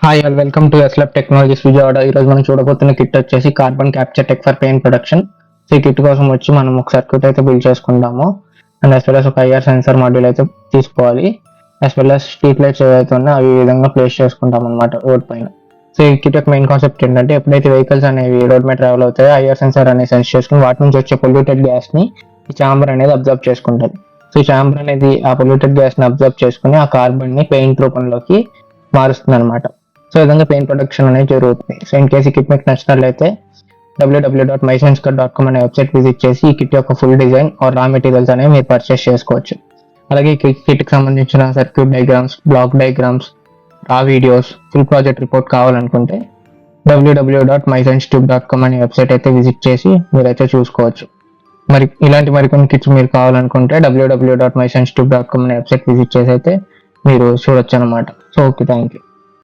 Hi all welcome to ఎస్లాబ్ technologies Vijayawada. ఈరోజు మనం చూడబోతున్న kit వచ్చేసి carbon capture tech for pain production. So ఈ kit కోసం వచ్చి మనం ఒక సర్క్యూట్ అయితే బిల్డ్ చేసుకుంటాము అండ్ యాజ్ వెల్ as ఒక ఐఆర్ సెన్సార్ మాడ్యూల్ అయితే తీసుకోవాలి. As well as street lights ఏవైతే ఉన్నాయో అవి ఈ విధంగా ప్లేస్ చేసుకుంటాం అనమాట రోడ్ పైన. సో ఈ కిట్ యొక్క మెయిన్ కాన్సెప్ట్ ఏంటంటే, ఎప్పుడైతే వెహికల్స్ అనేవి రోడ్ మీద ట్రావెల్ అవుతాయో ఐఆర్ సెన్సార్ అనేది సెన్స్ చేసుకుని వాటి నుంచి వచ్చే పొల్యూటెడ్ గ్యాస్ ని ఈ చాంబర్ అనేది అబ్జర్వ్ చేసుకుంటుంది. సో ఈ చాంబర్ అనేది ఆ పొల్యూటెడ్ గ్యాస్ ని అబ్జర్వ్ చేసుకుని ఆ కార్బన్ ని పెయింట్ రూపంలోకి మారుస్తుంది అనమాట. సో ఈ విధంగా పెయిన్ ప్రొడక్షన్ అనేది జరుగుతుంది. సో ఇన్ కేసు ఈ కిట్ మీకు నచ్చినట్లయితే www.mysenscar.com అనే వెబ్సైట్ విజిట్ చేసి ఈ కిట్ యొక్క full design or raw materials అనేవి మీరు పర్చేస్ చేసుకోవచ్చు. అలాగే ఈ కిట్ కి సంబంధించిన circuit diagrams, block diagrams, raw videos, full project report కావాలనుకుంటే www.mysensTube.com అనే వెబ్సైట్ అయితే విజిట్ చేసి మీరైతే చూసుకోవచ్చు. మరి ఇలాంటి మరికొన్ని కిట్స్ మీరు కావాలనుకుంటే www.mysensTube.com అనే వెబ్సైట్ విజిట్ చేసి అయితే మీరు చూడొచ్చు అనమాట. So okay, thank you.